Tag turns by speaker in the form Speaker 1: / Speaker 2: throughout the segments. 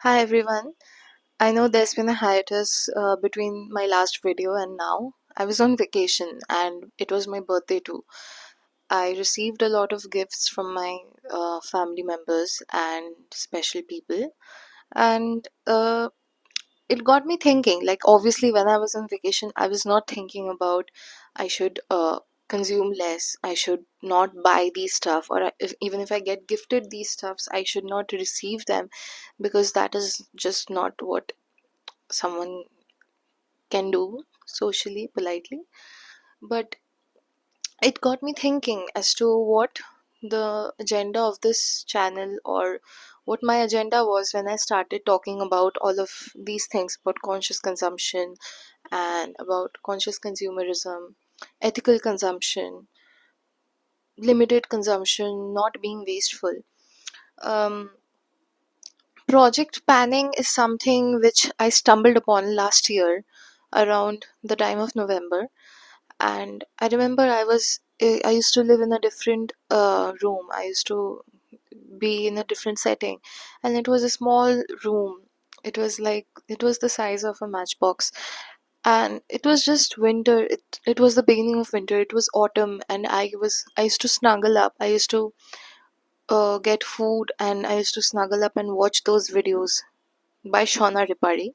Speaker 1: Hi everyone. I know there's been a hiatus between my last video and now. I was on vacation and it was my birthday too. I received a lot of gifts from my family members and special people, and it got me thinking. Like, obviously, when I was on vacation, I was not thinking about I should consume less, I should not buy these stuff, or even if I get gifted these stuffs, I should not receive them because that is just not what someone can do socially, politely. But it got me thinking as to what the agenda of this channel, or what my agenda was when I started talking about all of these things about conscious consumption and about conscious consumerism, ethical consumption, limited consumption, not being wasteful. Um, Project panning is something which I stumbled upon last year around the time of November. And I remember I used to live in a different room. I used to be in a different setting, and it was a small room. It was the size of a matchbox, and it was just winter. It was the beginning of winter. It was autumn, and I used to snuggle up. I used to get food, and I used to snuggle up and watch those videos by Shauna Ripari,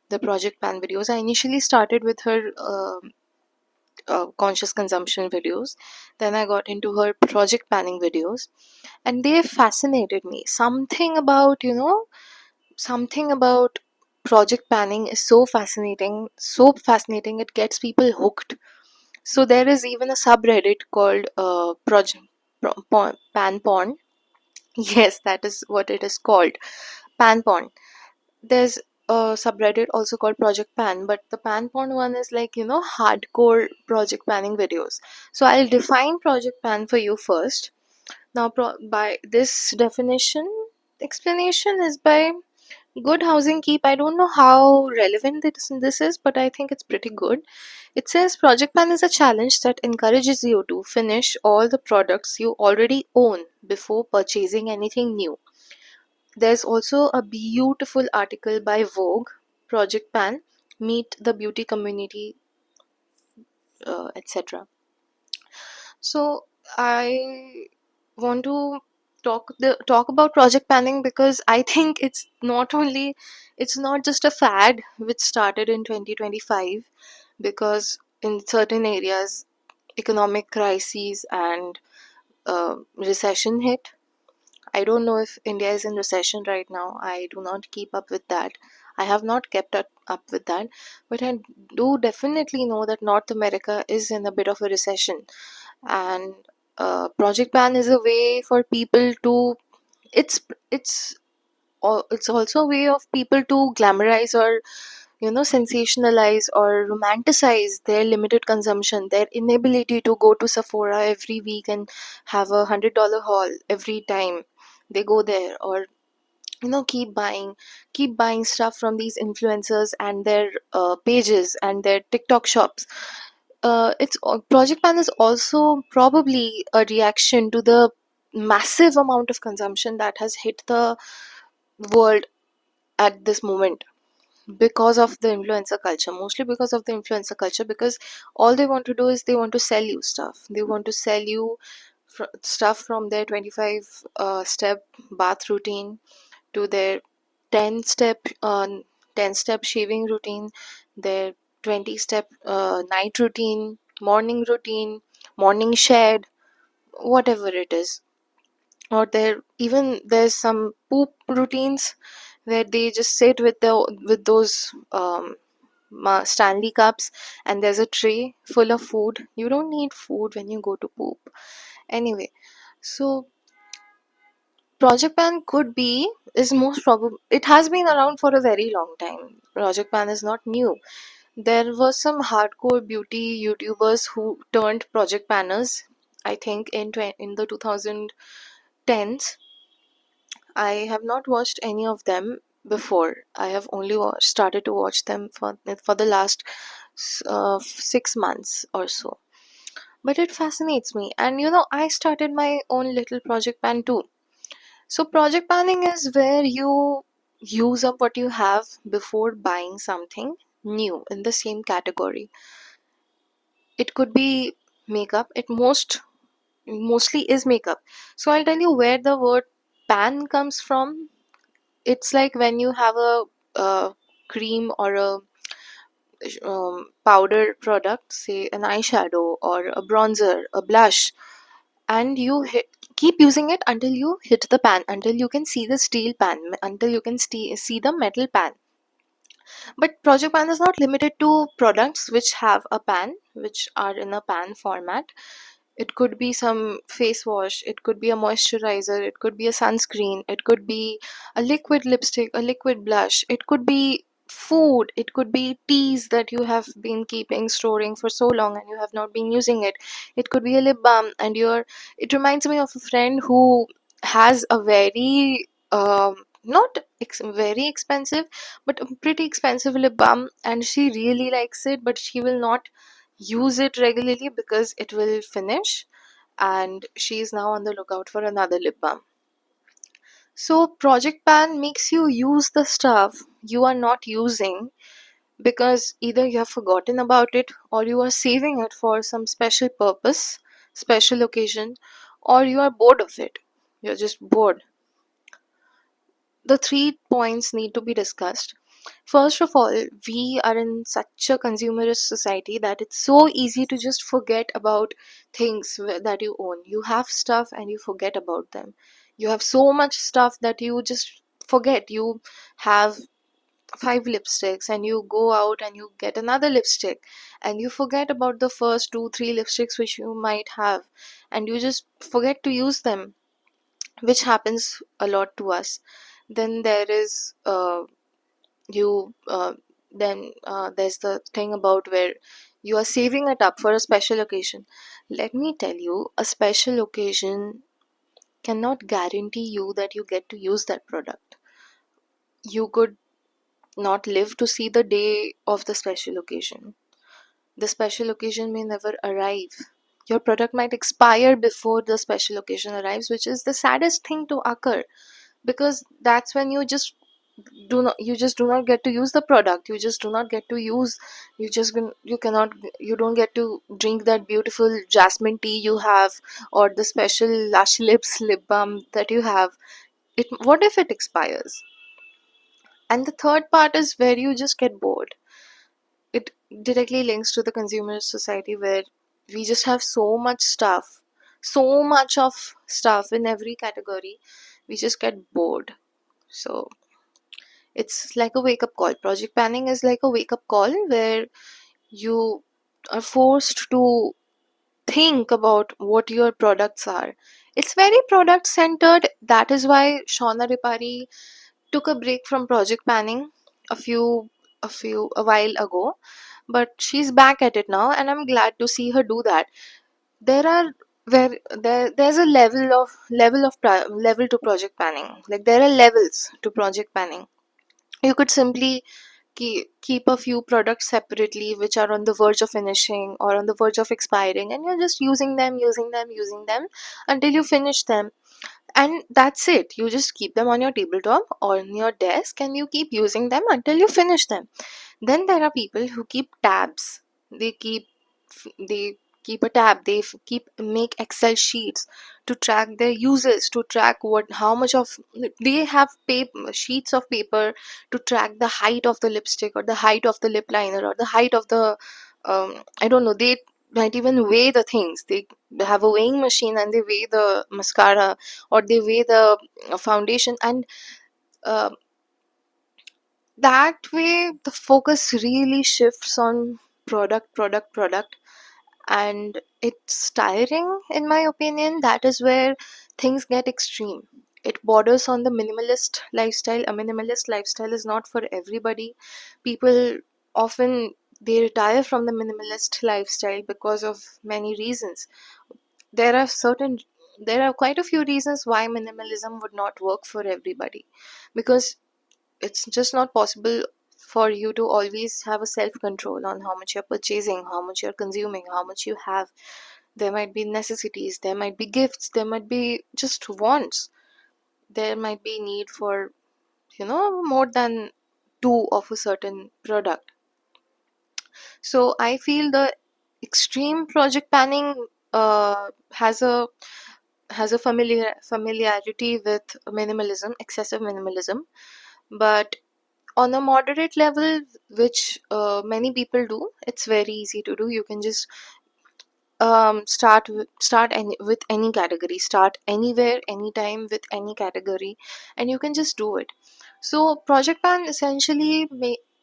Speaker 1: the Project Pan videos. I initially started with her conscious consumption videos. Then I got into her project planning videos, and they fascinated me. Something about project planning is so fascinating, it gets people hooked. So there is even a subreddit called Pan Porn. Yes, that is what it is called, Pan Porn. There's a subreddit also called Project Pan, but the Pan Porn one is like, hardcore project planning videos. So I'll define Project Pan for you first. Now, by this definition, explanation is by Good Housing Keep. I don't know how relevant this is, but I think it's pretty good. It says Project Pan is a challenge that encourages you to finish all the products you already own before purchasing anything new. There's also a beautiful article by Vogue, Project Pan, Meet the Beauty Community, etc. So I want to talk about project panning because I think it's not just a fad which started in 2025, because in certain areas economic crises and recession hit. I don't know if India is in recession right now. I do not keep up with that. I have not kept up with that, but I do definitely know that North America is in a bit of a recession, and Project Ban is a way for people to. It's it's it's also a way of people to glamorize, or sensationalize or romanticize their limited consumption, their inability to go to Sephora every week and have $100 haul every time they go there, or keep buying stuff from these influencers and their pages and their TikTok shops. It's Project Pan is also probably a reaction to the massive amount of consumption that has hit the world at this moment, because of the influencer culture, mostly because of the influencer culture, because all they want to do is they want to sell you stuff. They want to sell you stuff from their 25 step bath routine to their 10 step 10 step shaving routine, their 20 step night routine, morning routine, morning shed, whatever it is. Or there's some poop routines where they just sit with those Stanley cups, and there's a tray full of food. You don't need food when you go to poop. Anyway, so Project Pan is most probably, it has been around for a very long time. Project Pan is not new. There were some hardcore beauty YouTubers who turned Project Panners, I think in the 2010s. I have not watched any of them before. I have only started to watch them for the last 6 months or so. But it fascinates me, and I started my own little project pan too. So project panning is where you use up what you have before buying something new in the same category. It could be makeup. It mostly is makeup. So I'll tell you where the word pan comes from. It's like when you have a cream or a powder product, say an eyeshadow or a bronzer, a blush, and keep using it until you hit the pan, until you can see the steel pan, until you can see the metal pan. But Project Pan is not limited to products which have a pan, which are in a pan format. It could be some face wash, it could be a moisturizer, it could be a sunscreen, it could be a liquid lipstick, a liquid blush, it could be food, it could be teas that you have been keeping storing for so long and you have not been using it. It could be a lip balm and it reminds me of a friend who has a very not very expensive but a pretty expensive lip balm, and she really likes it, but she will not use it regularly because it will finish, and she is now on the lookout for another lip balm. So Project Pan makes you use the stuff you are not using because either you have forgotten about it or you are saving it for some special purpose, special occasion, or you are bored of it. You're just bored. The 3 points need to be discussed. First of all, we are in such a consumerist society that it's so easy to just forget about things that you own. You have stuff and you forget about them. You have so much stuff that you just forget. You have 5 lipsticks and you go out and you get another lipstick and you forget about the first 2 3 lipsticks which you might have, and you just forget to use them, which happens a lot to us. Then there is you then there's the thing about where you are saving it up for a special occasion. Let me tell you, a special occasion cannot guarantee you that you get to use that product. You could not live to see the day of the special occasion. The special occasion may never arrive. Your product might expire before the special occasion arrives, which is the saddest thing to occur, because that's when you just do not get to use the product. You just do not get to use, you cannot, you don't get to drink that beautiful jasmine tea you have, or the special Lush Lips lip balm that you have. It, what if it expires? And the third part is where you just get bored. It directly links to the consumer society where we just have so much stuff, so much of stuff in every category, we just get bored. So it's like a wake up call. Project panning is like a wake up call where you are forced to think about what your products are. It's very product centered. That is why Shauna Ripari took a break from project panning a few a while ago, but she's back at it now and I'm glad to see her do that. There are there's a level to project panning. Like there are levels to project panning. You could simply keep a few products separately which are on the verge of finishing or on the verge of expiring, and you're just using them until you finish them, and that's it. You just keep them on your tabletop or on your desk and you keep using them until you finish them. Then there are people who keep tabs. They keep they keep a tab. Keep make Excel sheets to track their uses, to track what how much of, they have sheets of paper to track the height of the lipstick or the height of the lip liner or the height of the I don't know, they might even weigh the things. They have a weighing machine and they weigh the mascara or they weigh the foundation, and uh, that way the focus really shifts on product, and it's tiring in my opinion. That is where things get extreme. It borders on the minimalist lifestyle. A minimalist lifestyle is not for everybody. People often, they retire from the minimalist lifestyle because of many reasons. there are certain there are quite a few reasons why minimalism would not work for everybody, because it's just not possible for you to always have a self control on how much you're purchasing, how much you're consuming, how much you have. There might be necessities, there might be gifts, there might be just wants, there might be need for more than two of a certain product. So I feel the extreme project planning has a familiarity with minimalism, excessive minimalism, but on a moderate level, which many people do, it's very easy to do. You can just with any category, start anywhere, anytime, with any category, and you can just do it. So project plan essentially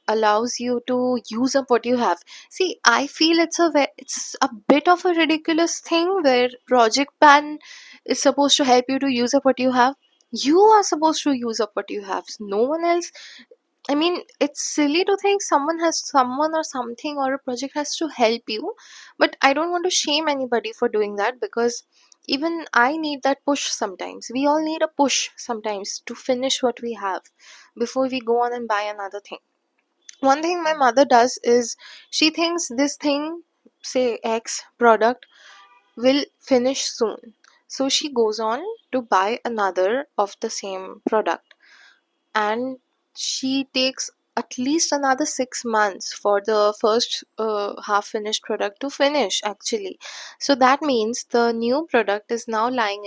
Speaker 1: allows you to use up what you have. See, I feel it's a bit of a ridiculous thing where project plan is supposed to help you to use up what you have. You are supposed to use up what you have, no one else. I mean, it's silly to think someone or something or a project has to help you, but I don't want to shame anybody for doing that, because even I need that push sometimes. We all need a push sometimes to finish what we have before we go on and buy another thing. One thing my mother does is she thinks this thing, say X product, will finish soon. So she goes on to buy another of the same product, and she takes at least another 6 months for the first half finished product to finish, actually. So that means the new product is now lying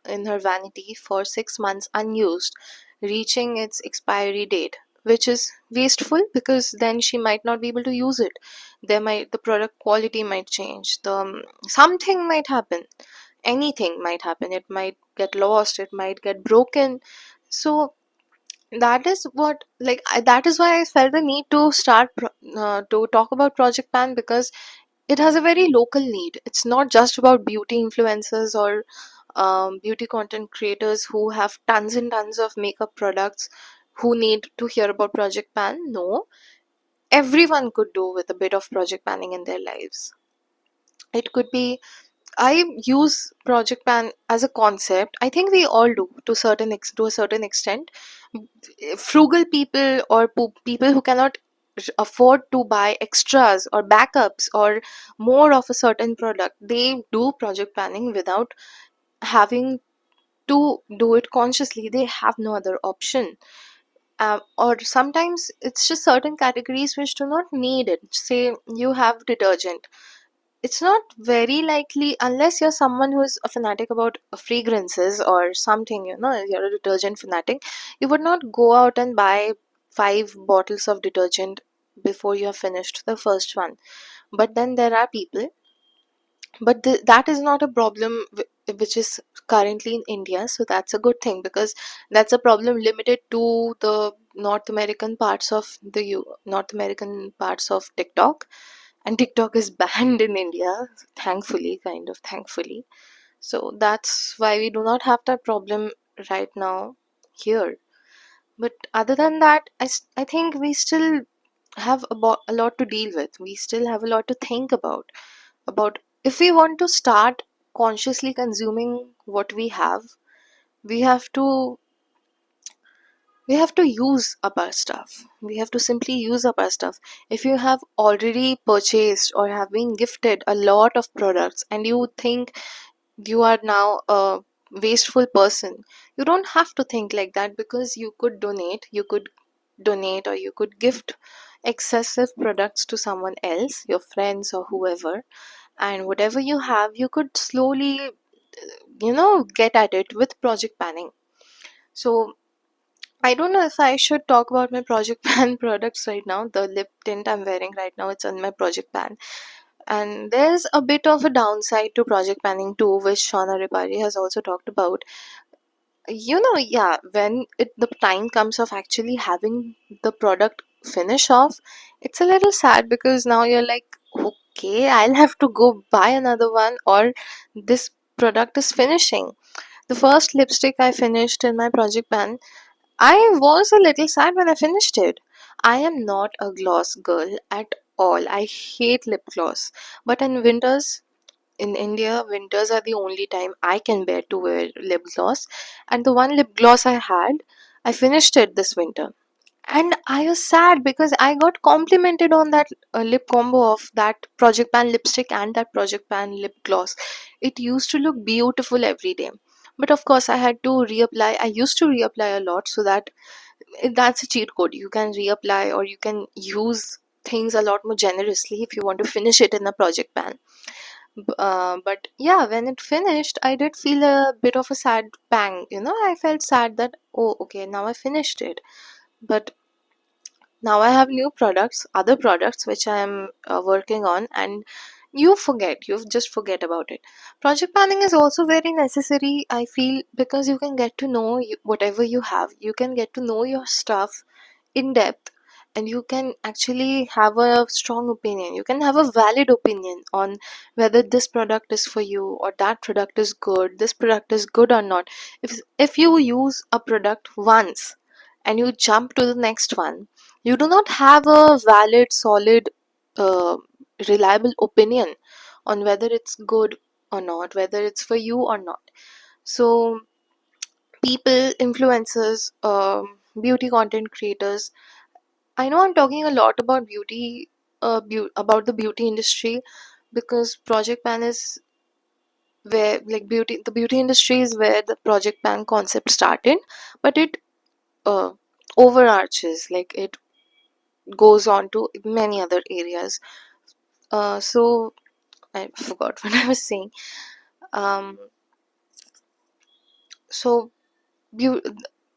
Speaker 1: in her vanity for 6 months unused, reaching its expiry date, which is wasteful because then she might not be able to use it. The product quality might change, something might happen, anything might happen. It might get lost, it might get broken. So that is what, like, that is why I felt the need to to talk about project pan, because it has a very local need. It's not just about beauty influencers or beauty content creators who have tons and tons of makeup products who need to hear about project pan. No, everyone could do with a bit of project panning in their lives. It could be, I use project pan as a concept. I think we all do to a certain extent. Frugal people or people who cannot afford to buy extras or backups or more of a certain product, they do project planning without having to do it consciously. They have no other option. Or sometimes it's just certain categories which do not need it. Say you have detergent, it's not very likely, unless you're someone who's a fanatic about fragrances or something, you're a detergent fanatic, you would not go out and buy 5 bottles of detergent before you have finished the first one. But then there are people, but that is not a problem which is currently in India. So that's a good thing, because that's a problem limited to the North American parts of TikTok, and TikTok is banned in India, thankfully, kind of thankfully. So that's why we do not have that problem right now here. But other than that, I think we still have a lot to deal with. We still have a lot to think about if we want to start consciously consuming what we have. We have to we have to use up our stuff. We have to simply use up our stuff. If you have already purchased or have been gifted a lot of products and you think you are now a wasteful person, you don't have to think like that, because you could donate or you could gift excessive products to someone else, your friends or whoever, and whatever you have, you could slowly get at it with project planning. So I don't know if I should talk about my project pan products right now. The lip tint I'm wearing right now, it's on my project pan. And there's a bit of a downside to project panning too, which Shauna Ripari has also talked about. Yeah, when the time comes of actually having the product finish off, it's a little sad, because now you're like, okay, I'll have to go buy another one, or this product is finishing. The first lipstick I finished in my project pan, I was a little sad when I finished it. I am not a gloss girl at all. I hate lip gloss. But in India, winters are the only time I can bear to wear lip gloss. And the one lip gloss I had, I finished it this winter. And I was sad because I got complimented on that lip combo of that Project Pan lipstick and that Project Pan lip gloss. It used to look beautiful every day. But of course, I had to reapply. I used to reapply a lot so that that's a cheat code. You can reapply, or you can use things a lot more generously if you want to finish it in a project ban. But yeah, when it finished, I did feel a bit of a sad pang. I felt sad that, oh, okay, now I finished it. But now I have new products, other products which I am working on, and you just forget about it. Project planning is also very necessary, I feel, because you can get to know whatever you have. You can get to know your stuff in depth, and you can actually have a strong opinion. You can have a valid opinion on whether this product is for you, or that product is good, this product is good or not. If you use a product once and you jump to the next one, you do not have a valid, solid, uh, reliable opinion on whether it's good or not, whether it's for you or not. So people, influencers, beauty content creators, I know I'm talking a lot about beauty, about the beauty industry, because Project Pan is where, like, the beauty industry is where the Project Pan concept started, but it uh, overarches, like it goes on to many other areas. So I forgot what I was saying. Um, so beau-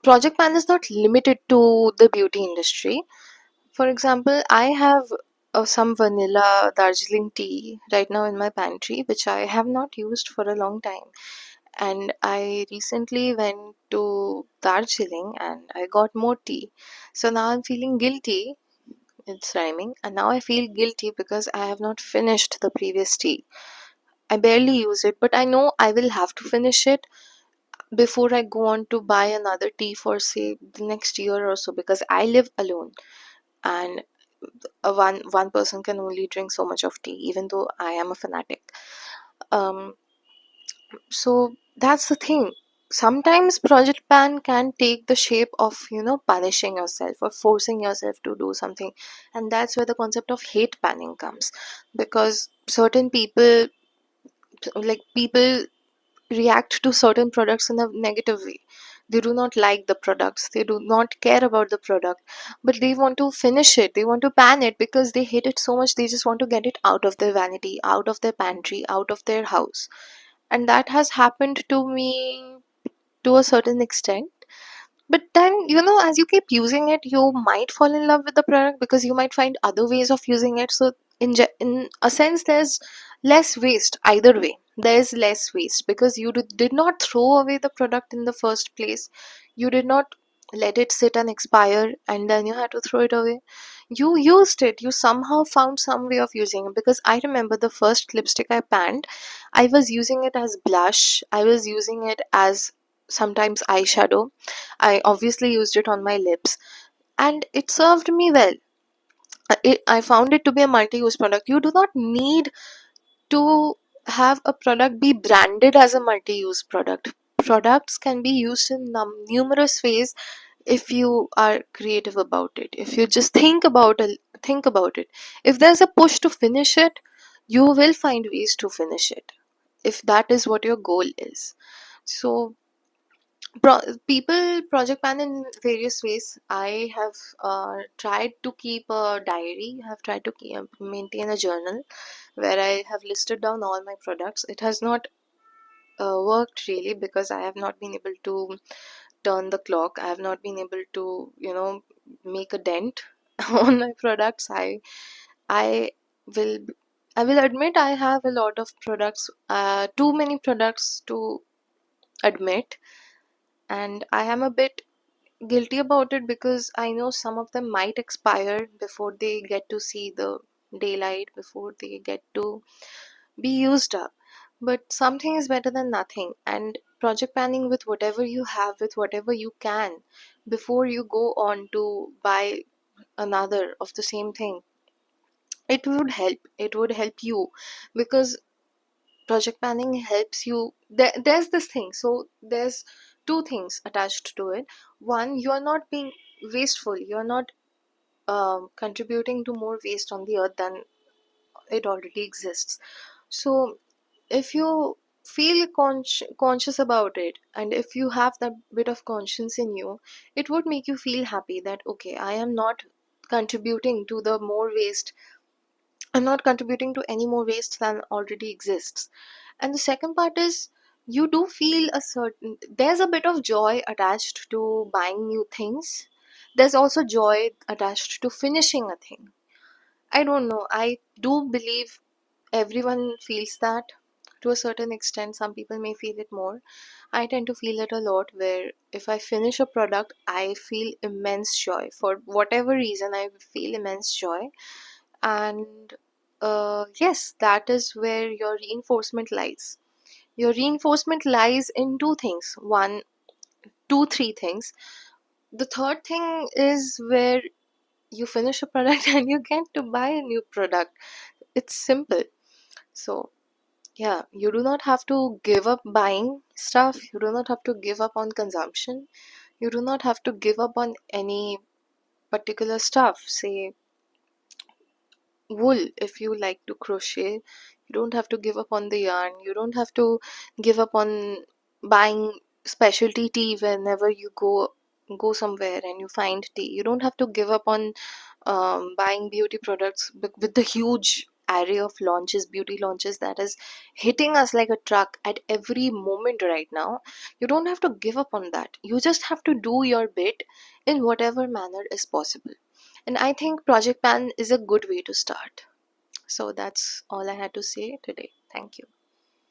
Speaker 1: Project Pan is not limited to the beauty industry. For example, I have some vanilla Darjeeling tea right now in my pantry, which I have not used for a long time. And I recently went to Darjeeling and I got more tea. So now I'm feeling guilty. It's rhyming. And now I feel guilty because I have not finished the previous tea. I barely use it, but I know I will have to finish it before I go on to buy another tea for, say, the next year or so, because I live alone, and one person can only drink so much of tea, even though I am a fanatic. um so that's the thing. Sometimes Project Pan can take the shape of, punishing yourself or forcing yourself to do something, and that's where the concept of hate panning comes. Because certain people, react to certain products in a negative way. They do not like the products, they do not care about the product, but they want to finish it, they want to pan it because they hate it so much. They just want to get it out of their vanity, out of their pantry, out of their house. And that has happened to me to a certain extent. But then, as you keep using it, you might fall in love with the product because you might find other ways of using it. So in a sense, there's less waste either way. There's less waste because you did not throw away the product in the first place. You did not let it sit and expire and then you had to throw it away. You used it. You somehow found some way of using it. Because I remember the first lipstick I panned, I was using it as blush, I was using it as sometimes eyeshadow. I obviously used it on my lips, and it served me well. I found it to be a multi use product. You do not need to have a product be branded as a multi use product. Products can be used in numerous ways if you are creative about it. If you just think about it. If there's a push to finish it, you will find ways to finish it, if that is what your goal is. So people project plan in various ways. I have tried to keep a diary. I have tried to maintain a journal where I have listed down all my products. It has not worked really, because I have not been able to turn the clock. I have not been able to make a dent on my products. I will I will admit I have a lot of products, too many products to admit, and I am a bit guilty about it because I know some of them might expire before they get to see the daylight, before they get to be used up. But something is better than nothing, and project planning with whatever you have, with whatever you can, before you go on to buy another of the same thing, it would help. It would help you, because project planning helps you. There's this thing. So there's two things attached to it. One, you are not being wasteful. You're not contributing to more waste on the earth than it already exists. So if you feel conscious about it, and if you have that bit of conscience in you, it would make you feel happy that okay, I am not contributing to the more waste. I'm not contributing to any more waste than already exists. And the second part is, you do feel a certain, there's a bit of joy attached to buying new things. There's also joy attached to finishing a thing. I don't know, I do believe everyone feels that to a certain extent. Some people may feel it more. I tend to feel it a lot, where if I finish a product, I feel immense joy. For whatever reason, I feel immense joy. And yes, that is where your reinforcement lies. Your reinforcement lies in two things. One, two, three things. The third thing is where you finish a product and you get to buy a new product. It's simple. So yeah, you do not have to give up buying stuff. You do not have to give up on consumption. You do not have to give up on any particular stuff. Say wool, if you like to crochet, you don't have to give up on the yarn. You don't have to give up on buying specialty tea whenever you go somewhere and you find tea. You don't have to give up on buying beauty products with the huge array of launches, beauty launches, that is hitting us like a truck at every moment right now. You don't have to give up on that. You just have to do your bit in whatever manner is possible. And I think Project Pan is a good way to start. So that's all I had to say today. Thank you.